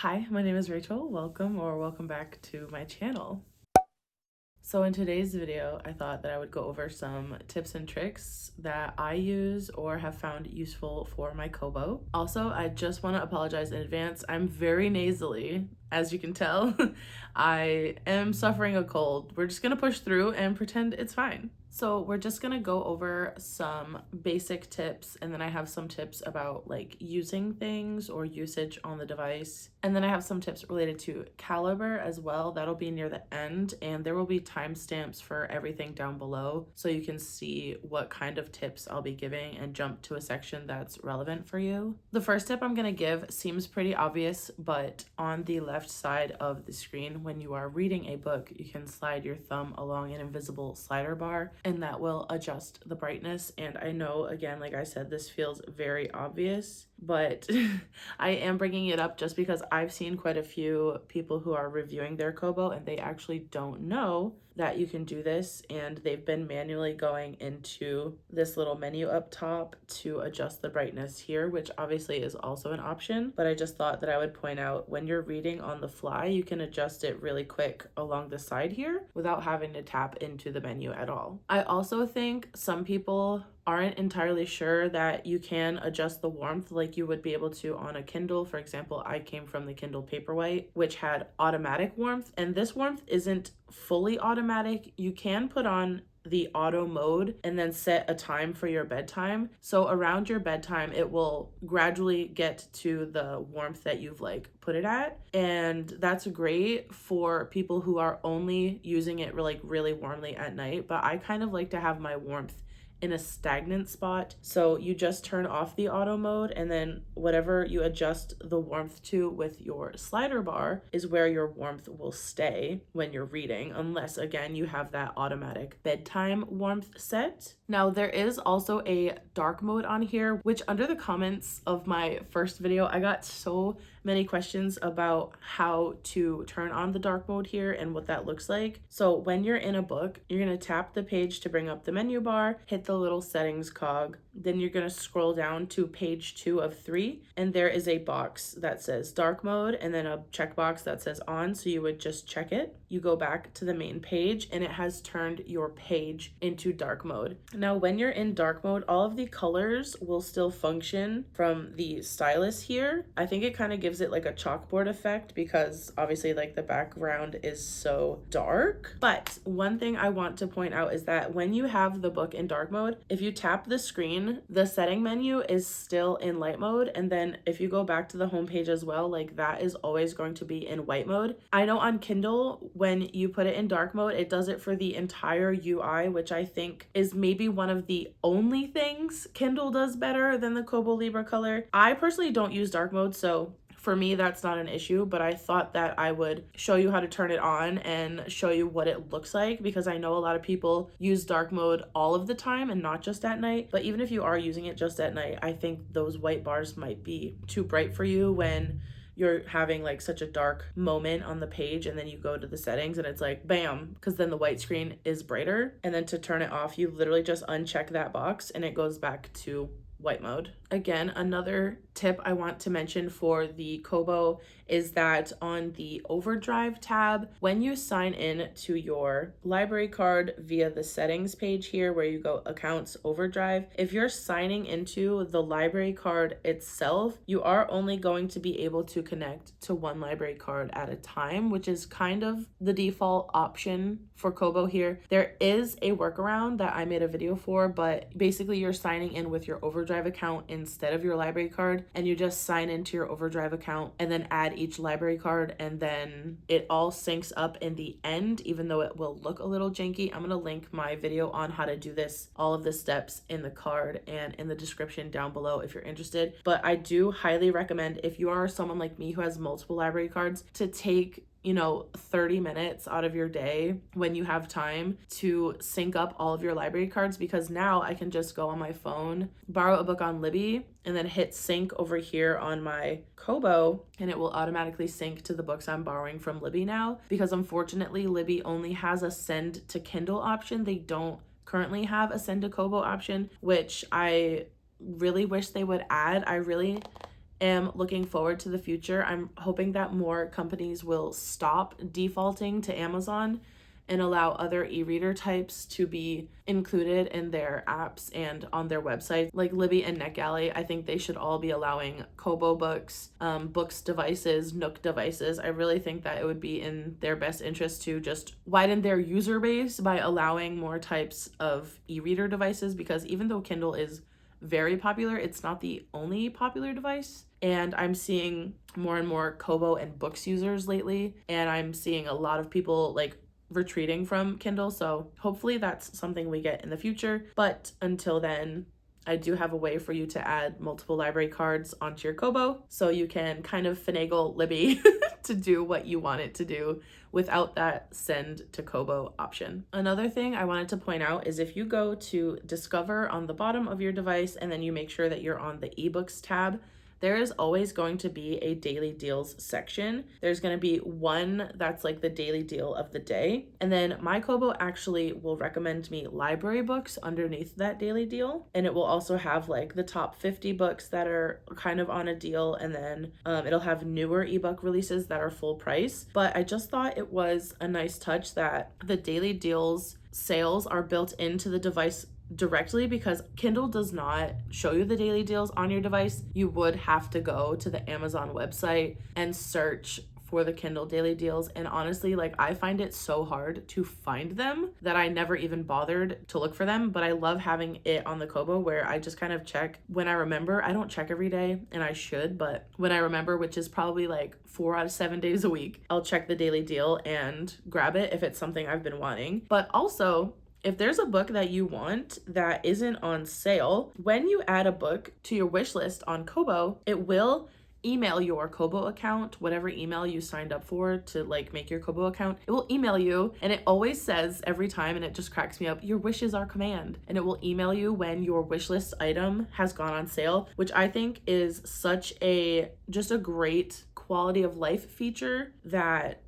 Hi, my name is Rachel. Welcome back to my channel. So in today's video, I thought that I would go over some tips and tricks that I use or have found useful for my KOBO. Also, I just want to apologize in advance. I'm very nasally, as you can tell. I am suffering a cold. We're just gonna push through and pretend it's fine. So we're just gonna go over some basic tips, and then I have some tips about like using things or usage on the device. And then I have some tips related to calibre as well. That'll be near the end, and there will be timestamps for everything down below so you can see what kind of tips I'll be giving and jump to a section that's relevant for you. The first tip I'm gonna give seems pretty obvious, but on the left side of the screen, when you are reading a book, you can slide your thumb along an invisible slider bar, and that will adjust the brightness. And I know, again, like I said, this feels very obvious, but I am bringing it up just because I've seen quite a few people who are reviewing their KOBO and they actually don't know that you can do this, and they've been manually going into this little menu up top to adjust the brightness here, which obviously is also an option, but I just thought that I would point out when you're reading on the fly, you can adjust it really quick along the side here without having to tap into the menu at all. I also think some people aren't entirely sure that you can adjust the warmth like you would be able to on a Kindle. For example, I came from the Kindle Paperwhite, which had automatic warmth, and this warmth isn't fully automatic. You can put on the auto mode and then set a time for your bedtime. So around your bedtime, it will gradually get to the warmth that you've like put it at. And that's great for people who are only using it like really warmly at night. But I kind of like to have my warmth in a stagnant spot. So you just turn off the auto mode, and then whatever you adjust the warmth to with your slider bar is where your warmth will stay when you're reading, unless again you have that automatic bedtime warmth set. Now there is also a dark mode on here, which under the comments of my first video, I got so many questions about how to turn on the dark mode here and what that looks like. So when you're in a book, you're going to tap the page to bring up the menu bar, hit the little settings cog, then you're going to scroll down to page 2 of 3, and there is a box that says dark mode and then a checkbox that says on, so you would just check it. You go back to the main page and it has turned your page into dark mode. Now when you're in dark mode, all of the colors will still function from the stylus here. I think it kind of gives it like a chalkboard effect because obviously like the background is so dark. But one thing I want to point out is that when you have the book in dark mode, if you tap the screen, the setting menu is still in light mode, and then if you go back to the home page as well, like that is always going to be in white mode. I know on Kindle when you put it in dark mode, it does it for the entire UI, which I think is maybe one of the only things Kindle does better than the Kobo Libra Color. I personally don't use dark mode, so for me, that's not an issue, but I thought that I would show you how to turn it on and show you what it looks like, because I know a lot of people use dark mode all of the time and not just at night. But even if you are using it just at night, I think those white bars might be too bright for you when you're having like such a dark moment on the page, and then you go to the settings and it's like bam, because then the white screen is brighter. And then to turn it off, you literally just uncheck that box and it goes back to white mode. Again, another tip I want to mention for the KOBO is that on the overdrive tab, when you sign in to your library card via the settings page here where you go accounts overdrive, if you're signing into the library card itself, you are only going to be able to connect to one library card at a time, which is kind of the default option for KOBO here. There is a workaround that I made a video for, but basically you're signing in with your overdrive account instead of your library card, and you just sign into your overdrive account and then add each library card, and then it all syncs up in the end, even though it will look a little janky. I'm going to link my video on how to do this, all of the steps, in the card and in the description down below if you're interested. But I do highly recommend, if you are someone like me who has multiple library cards, to take 30 minutes out of your day when you have time to sync up all of your library cards, because now I can just go on my phone, borrow a book on Libby, and then hit sync over here on my KOBO, and it will automatically sync to the books I'm borrowing from Libby now, because unfortunately Libby only has a send to Kindle option. They don't currently have a send to KOBO option, which I really wish they would add. I really am looking forward to the future. I'm hoping that more companies will stop defaulting to Amazon and allow other e-reader types to be included in their apps and on their website. Like Libby and NetGalley, I think they should all be allowing KOBO books, books devices, Nook devices. I really think that it would be in their best interest to just widen their user base by allowing more types of e-reader devices, because even though Kindle is very popular, it's not the only popular device. And I'm seeing more and more KOBO and books users lately, and I'm seeing a lot of people like retreating from Kindle. So hopefully that's something we get in the future. But until then, I do have a way for you to add multiple library cards onto your KOBO, so you can kind of finagle Libby to do what you want it to do without that send to KOBO option. Another thing I wanted to point out is if you go to Discover on the bottom of your device and then you make sure that you're on the eBooks tab, there is always going to be a daily deals section. There's going to be one that's like the daily deal of the day. And then my KOBO actually will recommend me library books underneath that daily deal. And it will also have like the top 50 books that are kind of on a deal. And then it'll have newer ebook releases that are full price. But I just thought it was a nice touch that the daily deals sales are built into the device directly, because Kindle does not show you the daily deals on your device. You would have to go to the Amazon website and search for the Kindle daily deals. And honestly, like I find it so hard to find them that I never even bothered to look for them. But I love having it on the KOBO where I just kind of check when I remember. I don't check every day, and I should, but when I remember, which is probably like 4 out of 7 days a week, I'll check the daily deal and grab it if it's something I've been wanting. But also, if there's a book that you want that isn't on sale, when you add a book to your wish list on KOBO, it will email your KOBO account, whatever email you signed up for to like make your KOBO account. It will email you, and it always says every time, and it just cracks me up, your wish is our command. And it will email you when your wish list item has gone on sale, which I think is such just a great quality of life feature that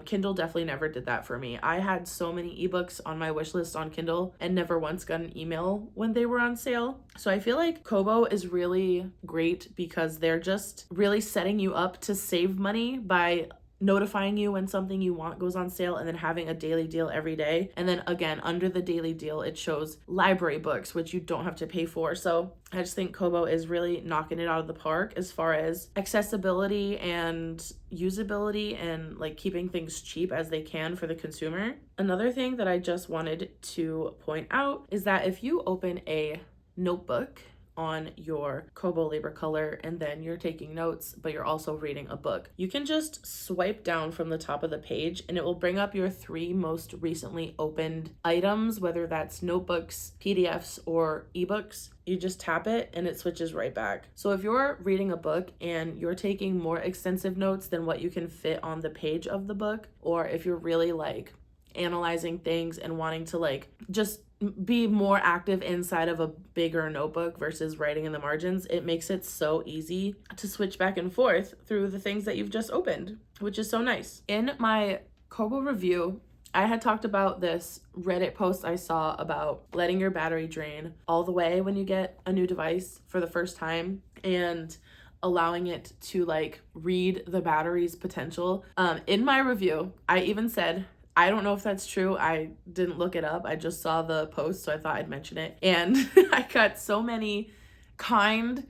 Kindle definitely never did that for me. I had so many ebooks on my wish list on Kindle and never once got an email when they were on sale. So I feel like KOBO is really great because they're just really setting you up to save money by notifying you when something you want goes on sale, and then having a daily deal every day. And then again, under the daily deal, it shows library books, which you don't have to pay for. So I just think KOBO is really knocking it out of the park as far as accessibility and usability and like keeping things cheap as they can for the consumer. Another thing that I just wanted to point out is that if you open a notebook on your KOBO Libre Color and then you're taking notes, but you're also reading a book, you can just swipe down from the top of the page and it will bring up your 3 most recently opened items, whether that's notebooks, PDFs, or ebooks. You just tap it and it switches right back. So if you're reading a book and you're taking more extensive notes than what you can fit on the page of the book, or if you're really like analyzing things and wanting to like just be more active inside of a bigger notebook versus writing in the margins, it makes it so easy to switch back and forth through the things that you've just opened, which is so nice. In my KOBO review, I had talked about this Reddit post I saw about letting your battery drain all the way when you get a new device for the first time and allowing it to like read the battery's potential. In my review, I even said, I don't know if that's true. I didn't look it up. I just saw the post, so I thought I'd mention it. And I got so many kind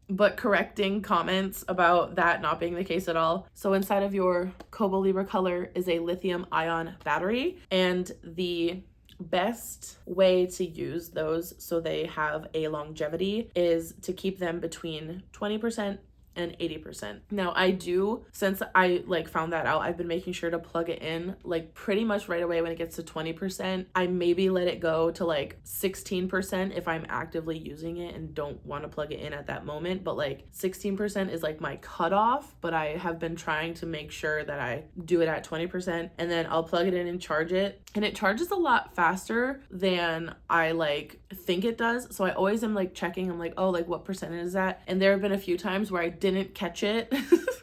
but correcting comments about that not being the case at all. So inside of your KOBO Libre Color is a lithium ion battery, and the best way to use those so they have a longevity is to keep them between 20% and 80%. Now I do, since I like found that out, I've been making sure to plug it in like pretty much right away when it gets to 20%. I maybe let it go to like 16% if I'm actively using it and don't want to plug it in at that moment, but like 16% is like my cutoff. But I have been trying to make sure that I do it at 20%, and then I'll plug it in and charge it, and it charges a lot faster than I like think it does. So I always am like checking, I'm like, oh, like what percentage is that? And there have been a few times where I didn't catch it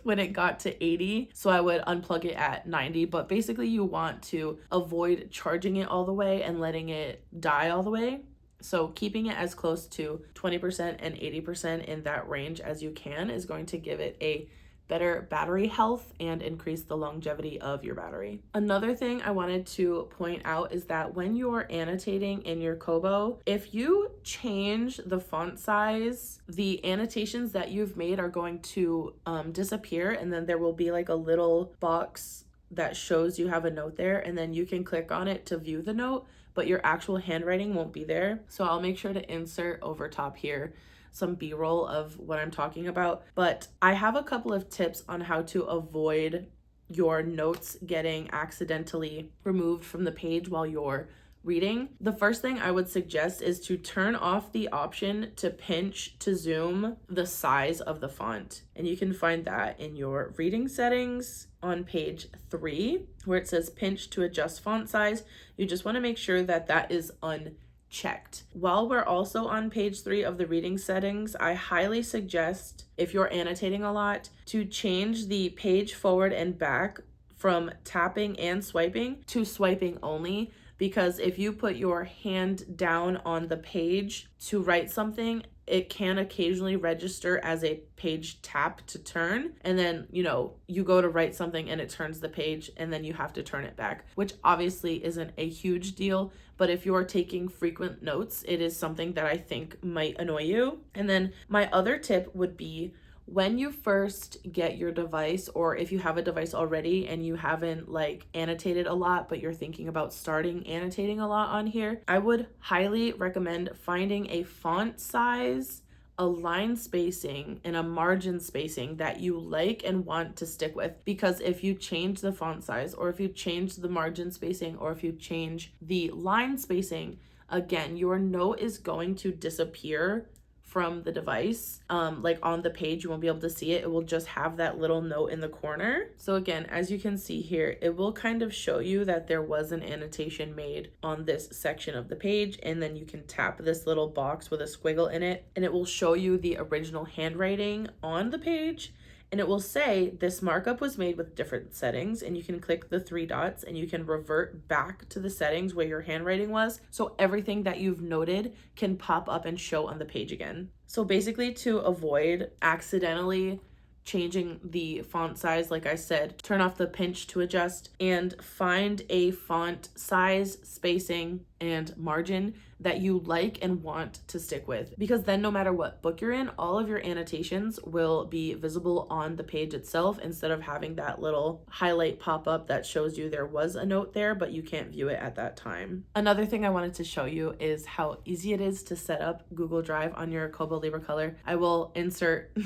when it got to 80, so I would unplug it at 90. But basically you want to avoid charging it all the way and letting it die all the way. So keeping it as close to 20% and 80% in that range as you can is going to give it a better battery health and increase the longevity of your battery. Another thing I wanted to point out is that when you're annotating in your Kobo, if you change the font size, the annotations that you've made are going to disappear, and then there will be like a little box that shows you have a note there, and then you can click on it to view the note, but your actual handwriting won't be there. So I'll make sure to insert over top here some b-roll of what I'm talking about. But I have a couple of tips on how to avoid your notes getting accidentally removed from the page while you're reading. The first thing I would suggest is to turn off the option to pinch to zoom the size of the font. And you can find that in your reading settings on page 3, where it says pinch to adjust font size. You just want to make sure that that is unchecked. While we're also on page 3 of the reading settings, I highly suggest, if you're annotating a lot, to change the page forward and back from tapping and swiping to swiping only, because if you put your hand down on the page to write something, it can occasionally register as a page tap to turn, and then you go to write something and it turns the page, and then you have to turn it back, which obviously isn't a huge deal, but if you're taking frequent notes, it is something that I think might annoy you. And then my other tip would be, when you first get your device, or if you have a device already and you haven't annotated a lot, but you're thinking about starting annotating a lot on here, I would highly recommend finding a font size, a line spacing, and a margin spacing that you like and want to stick with. Because if you change the font size, or if you change the margin spacing, or if you change the line spacing, again, your note is going to disappear from the device. On the page, you won't be able to see it. It will just have that little note in the corner. So again, as you can see here, it will kind of show you that there was an annotation made on this section of the page, and then you can tap this little box with a squiggle in it, and it will show you the original handwriting on the page. And it will say this markup was made with different settings, and you can click the 3 dots and you can revert back to the settings where your handwriting was. So everything that you've noted can pop up and show on the page again. So basically, to avoid accidentally changing the font size, like I said, turn off the pinch to adjust and find a font size, spacing, and margin that you like and want to stick with, because then no matter what book you're in, all of your annotations will be visible on the page itself, instead of having that little highlight pop up that shows you there was a note there but you can't view it at that time. Another thing I wanted to show you is how easy it is to set up Google Drive on your Kobo Libre Color. I will insert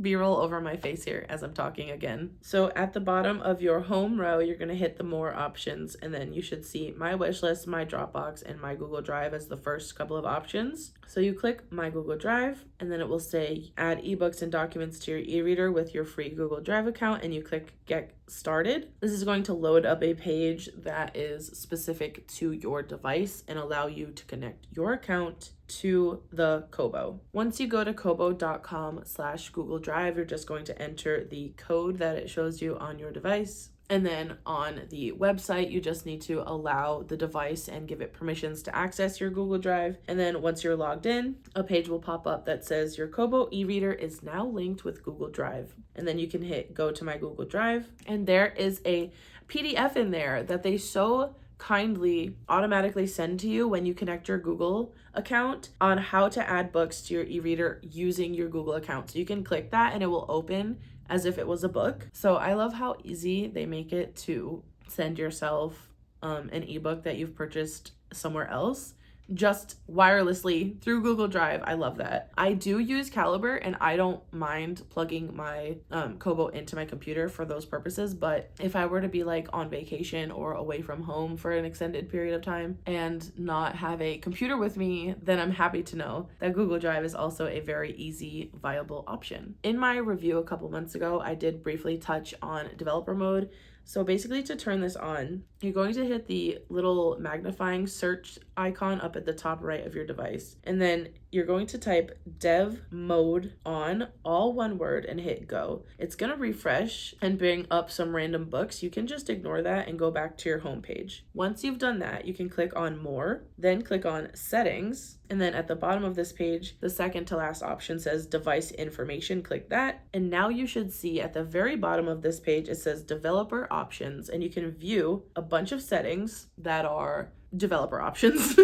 b-roll over my face here as I'm talking again. So at the bottom of your home row, you're going to hit the more options, and then you should see my wishlist, my Dropbox, and my Google Drive as the first couple of options. So you click my Google Drive, and then it will say add ebooks and documents to your e-reader with your free Google Drive account, and you click get started. This is going to load up a page that is specific to your device and allow you to connect your account to the Kobo. Once you go to kobo.com/Google Drive, you're just going to enter the code that it shows you on your device. And then on the website, you just need to allow the device and give it permissions to access your Google Drive. And then once you're logged in, a page will pop up that says your Kobo e-reader is now linked with Google Drive. And then you can hit go to my Google Drive. And there is a PDF in there that they so kindly automatically send to you when you connect your Google account on how to add books to your e-reader using your Google account. So you can click that and it will open as if it was a book. So I love how easy they make it to send yourself an ebook that you've purchased somewhere else just wirelessly through Google Drive. I love that. I do use Calibre, and I don't mind plugging my Kobo into my computer for those purposes, but if I were to be on vacation or away from home for an extended period of time and not have a computer with me, then I'm happy to know that Google Drive is also a very easy, viable option. In my review a couple months ago, I did briefly touch on developer mode. So basically, to turn this on, you're going to hit the little magnifying search icon up at the top right of your device. And then you're going to type dev mode on, all one word, and hit go. It's going to refresh and bring up some random books. You can just ignore that and go back to your home page. Once you've done that, you can click on more, then click on settings, And then at the bottom of this page, the second to last option says device information. Click that. And now you should see at the very bottom of this page, it says developer options, and you can view a bunch of settings that are developer options.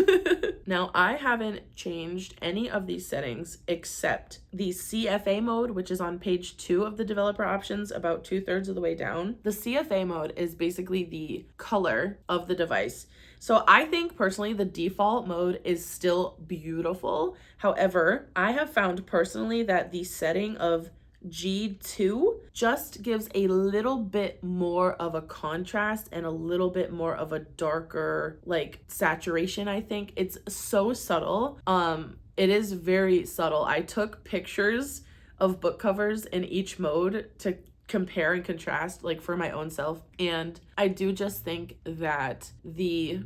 Now, I haven't changed any of these settings except the CFA mode, which is on page 2 of the developer options, about 2/3 of the way down. The CFA mode is basically the color of the device. So I think personally the default mode is still beautiful. However, I have found personally that the setting of G2 just gives a little bit more of a contrast and a little bit more of a darker like saturation. I think it's so subtle. It is very subtle. I took pictures of book covers in each mode to compare and contrast like for my own self, and I do just think that the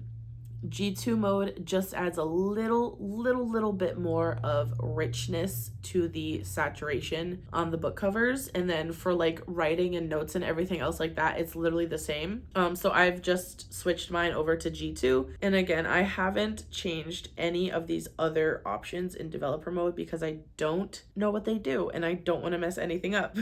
G2 mode just adds a little bit more of richness to the saturation on the book covers. And then for like writing and notes and everything else like that, it's literally the same. So I've just switched mine over to G2. And again, I haven't changed any of these other options in developer mode because I don't know what they do and I don't want to mess anything up.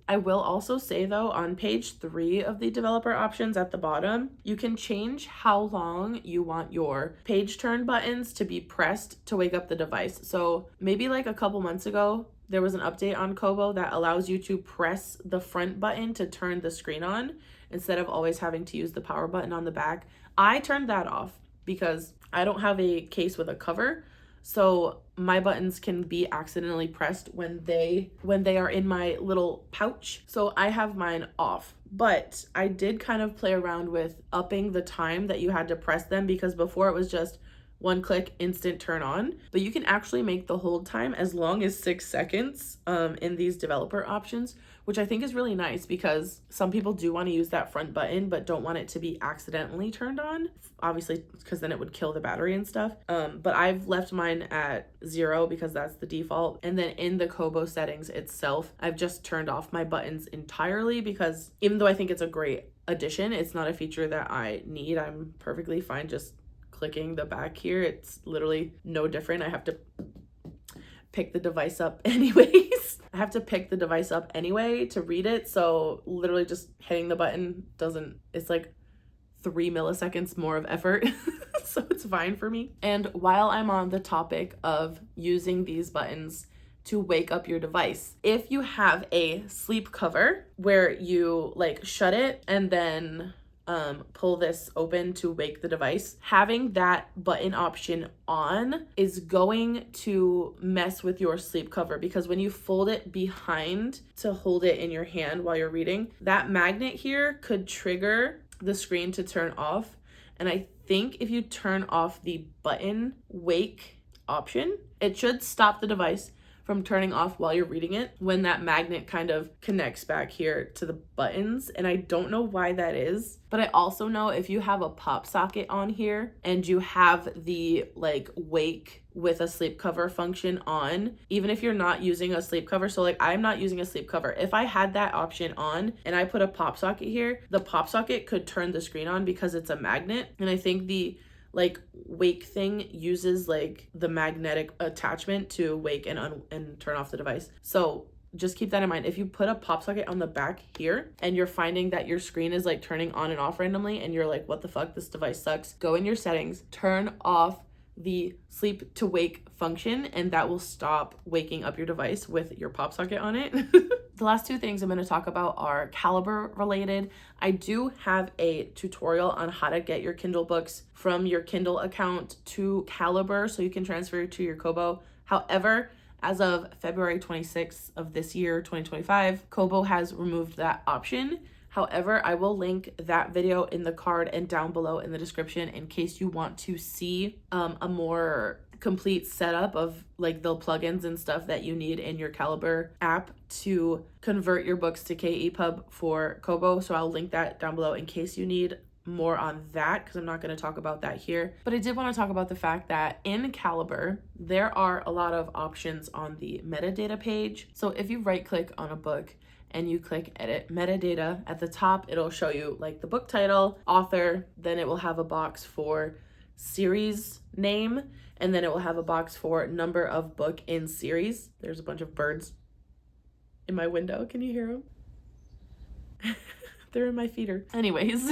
I will also say though, on page 3 of the developer options at the bottom, you can change how long you want your page turn buttons to be pressed to wake up the device. So maybe like a couple months ago, there was an update on KOBO that allows you to press the front button to turn the screen on instead of always having to use the power button on the back. I turned that off because I don't have a case with a cover. So my buttons can be accidentally pressed when they are in my little pouch. So I have mine off. But I did kind of play around with upping the time that you had to press them, because before it was just one click, instant turn on. But you can actually make the hold time as long as 6 seconds in these developer options, which I think is really nice because some people do want to use that front button but don't want it to be accidentally turned on, obviously, because then it would kill the battery and stuff. But I've left mine at 0 because that's the default. And then in the KOBO settings itself, I've just turned off my buttons entirely because even though I think it's a great addition, it's not a feature that I need. I'm perfectly fine just clicking the back here. It's literally no different. I have to pick the device up anyways. I have to pick the device up anyway to read it. So literally just hitting the button it's like 3 milliseconds more of effort. So it's fine for me. And while I'm on the topic of using these buttons to wake up your device, if you have a sleep cover where you like shut it and then pull this open to wake the device, having that button option on is going to mess with your sleep cover, because when you fold it behind to hold it in your hand while you're reading, that magnet here could trigger the screen to turn off. And I think if you turn off the button wake option, it should stop the device from turning off while you're reading it when that magnet kind of connects back here to the buttons. And I don't know why that is, but I also know if you have a pop socket on here and you have the like wake with a sleep cover function on, even if you're not using a sleep cover, so like I'm not using a sleep cover, if I had that option on and I put a pop socket here, the pop socket could turn the screen on because it's a magnet. And I think the like wake thing uses like the magnetic attachment to wake and turn off the device. So just keep that in mind. If you put a pop socket on the back here and you're finding that your screen is like turning on and off randomly and you're like, what the fuck, this device sucks, go in your settings, turn off the sleep to wake function, and that will stop waking up your device with your pop socket on it. The last 2 things I'm going to talk about are calibre related. I do have a tutorial on how to get your Kindle books from your Kindle account to Calibre so you can transfer to your KOBO. However, as of February 26th of this year, 2025, KOBO has removed that option. However, I will link that video in the card and down below in the description in case you want to see a more complete setup of like the plugins and stuff that you need in your Calibre app to convert your books to KEPUB for KOBO. So I'll link that down below in case you need more on that, because I'm not going to talk about that here. But I did want to talk about the fact that in Calibre, there are a lot of options on the metadata page. So if you right click on a book and you click edit metadata, at the top it'll show you like the book title, author, then it will have a box for series name, and then it will have a box for number of book in series. There's a bunch of birds in my window. Can you hear them? They're in my feeder. Anyways,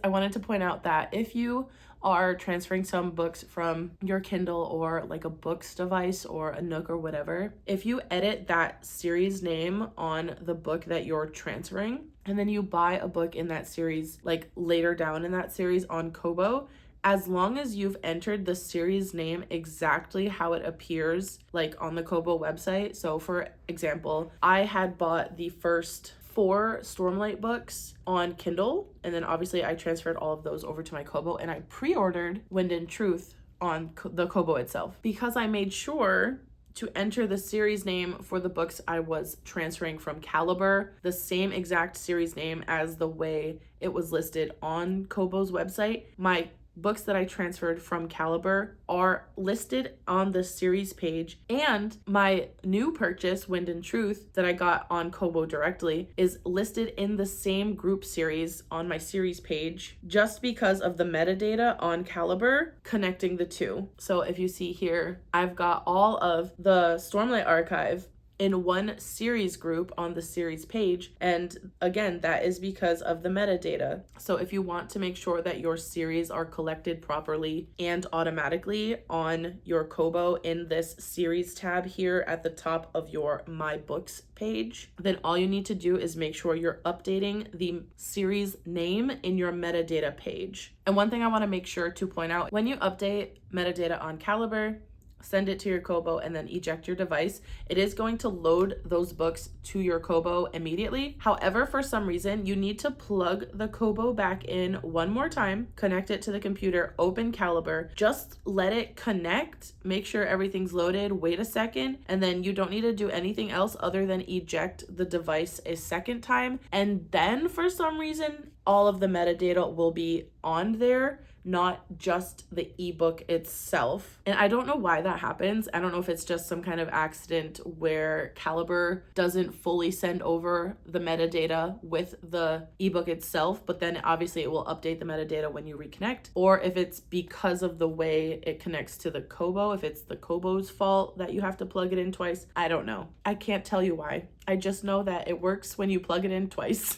I wanted to point out that if you are transferring some books from your Kindle or like a Books device or a Nook or whatever, if you edit that series name on the book that you're transferring, and then you buy a book in that series, like later down in that series on KOBO, as long as you've entered the series name exactly how it appears like on the KOBO website. So for example, I had bought the first 4 Stormlight books on Kindle, and then obviously I transferred all of those over to my KOBO, and I pre-ordered Wind and Truth on the KOBO itself because I made sure to enter the series name for the books I was transferring from Calibre, the same exact series name as the way it was listed on KOBO's website. My books that I transferred from Calibre are listed on the series page, and my new purchase, Wind and Truth, that I got on KOBO directly is listed in the same group series on my series page just because of the metadata on Calibre connecting the two. So if you see here, I've got all of the Stormlight archive in one series group on the series page, and again, that is because of the metadata. So if you want to make sure that your series are collected properly and automatically on your KOBO in this series tab here at the top of your My Books page, then all you need to do is make sure you're updating the series name in your metadata page. And one thing I want to make sure to point out, when you update metadata on Calibre, send it to your KOBO, and then eject your device, it is going to load those books to your KOBO immediately. However, for some reason, you need to plug the KOBO back in one more time, connect it to the computer, open Calibre, just let it connect, make sure everything's loaded, wait a second, and then you don't need to do anything else other than eject the device a second time. And then for some reason, all of the metadata will be on there, not just the ebook itself. And I don't know why that happens. I don't know if it's just some kind of accident where Calibre doesn't fully send over the metadata with the ebook itself, but then obviously it will update the metadata when you reconnect, or if it's because of the way it connects to the KOBO, if it's the KOBO's fault that you have to plug it in twice. I don't know. I can't tell you why. I just know that it works when you plug it in twice.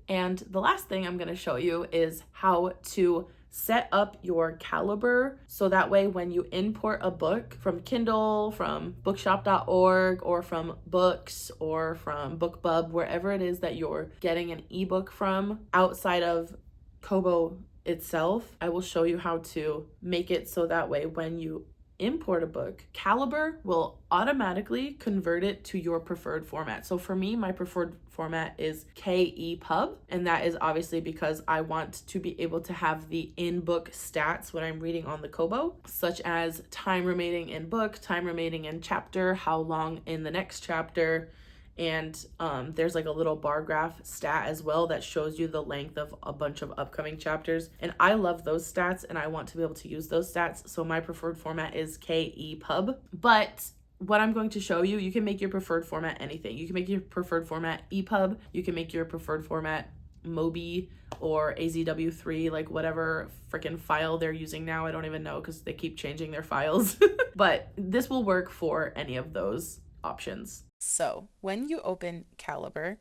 And the last thing I'm going to show you is how to set up your Calibre so that way when you import a book from Kindle, from bookshop.org, or from Books, or from BookBub, wherever it is that you're getting an ebook from outside of KOBO itself, I will show you how to make it so that way when you import a book, Calibre will automatically convert it to your preferred format. So for me, my preferred format is KEPUB, and that is obviously because I want to be able to have the in-book stats when I'm reading on the KOBO, such as time remaining in book, time remaining in chapter, how long in the next chapter, and there's like a little bar graph stat as well that shows you the length of a bunch of upcoming chapters, and I love those stats and I want to be able to use those stats, so my preferred format is KEPUB. But what I'm going to show you, you can make your preferred format anything. You can make your preferred format EPUB, you can make your preferred format Mobi or AZW3, like whatever freaking file they're using now. I don't even know because they keep changing their files. But this will work for any of those options. So when you open Calibre,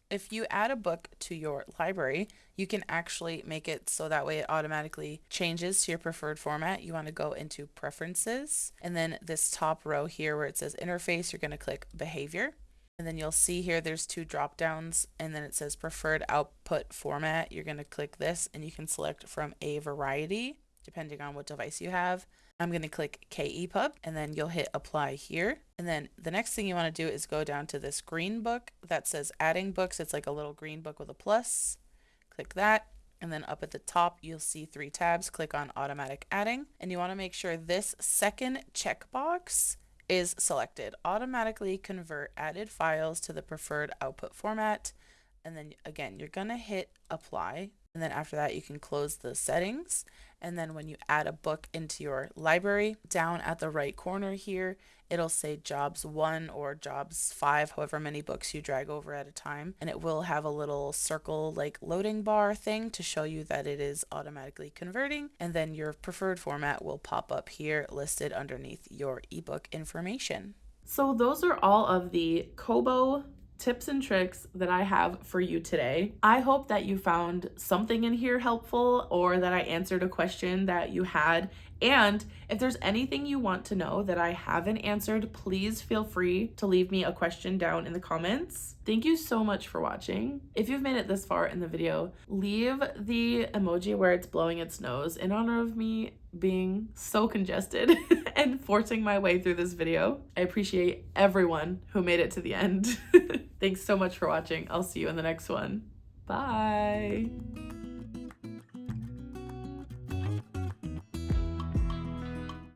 if you add a book to your library, you can actually make it so that way it automatically changes to your preferred format. You want to go into Preferences, and then this top row here where it says Interface, you're going to click Behavior. And then you'll see here there's 2 drop downs, and then it says Preferred Output Format. You're going to click this, and you can select from a variety depending on what device you have. I'm going to click KEPUB, and then you'll hit apply here. And then the next thing you want to do is go down to this green book that says adding books. It's like a little green book with a plus. Click that. And then up at the top, you'll see 3 tabs. Click on automatic adding. And you want to make sure this second checkbox is selected. Automatically convert added files to the preferred output format. And then again, you're going to hit apply. And then after that, you can close the settings. And then when you add a book into your library, down at the right corner here, it'll say jobs 1 or jobs 5, however many books you drag over at a time. And it will have a little circle like loading bar thing to show you that it is automatically converting. And then your preferred format will pop up here listed underneath your ebook information. So those are all of the KOBO tips and tricks that I have for you today. I hope that you found something in here helpful, or that I answered a question that you had. And if there's anything you want to know that I haven't answered, please feel free to leave me a question down in the comments. Thank you so much for watching. If you've made it this far in the video, leave the emoji where it's blowing its nose in honor of me being so congested and forcing my way through this video. I appreciate everyone who made it to the end. Thanks so much for watching. I'll see you in the next one. Bye.